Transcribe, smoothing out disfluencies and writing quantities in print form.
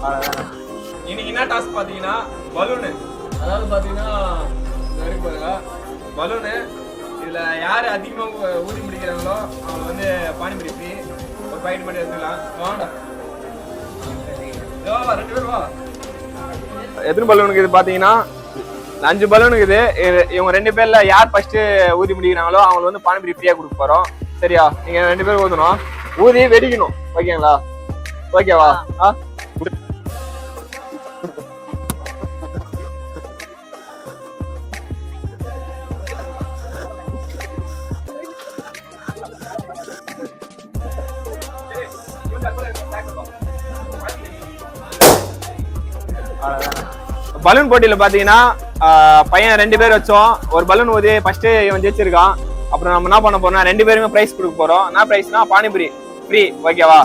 இன்னைக்கு என்ன டாஸ்க் பாத்தீங்கன்னா பலூனு. அதாவது பாத்தீங்கன்னா பாருங்க பலூனு. இதுல யாரு அதிகமா ஊதி முடிக்கிறாங்களோ அவங்க வந்து பானிபூரி ஃப்ரீ. ஒரு பாக்கெட் மட்டும் எடுத்துக்கலாம். வாங்க 2 பேர் வா. எத்தனை பலூனுக்கு இது பாத்தீங்கன்னா 5 பலூனுக்கு இது. இவங்க 2 பேர்ல யார் ஃபர்ஸ்ட் ஊதி முடிக்கிறாங்களோ அவங்க வந்து பானிபூரி ஃப்ரீயா கொடுக்க போறோம். சரியா? நீங்க 2 பேர் ஊதணும். ஊதி வெடிக்கணும். ஓகேங்களா? ஓகேவா? பலூன் போட்டியில பாத்தீங்கன்னா பையன் 2 பேர் வச்சோம். ஒரு பலூன் ஊதி ஃபர்ஸ்ட் இவன் ஜெயிச்சிருக்கான். அப்புறம் நம்ம என்ன பண்ண போறோம்னா 2 பேருமே பிரைஸ் கொடுக்க போறோம். என்ன பிரைஸ்னா பானிபூரி ஃப்ரீ. ஓகேவா?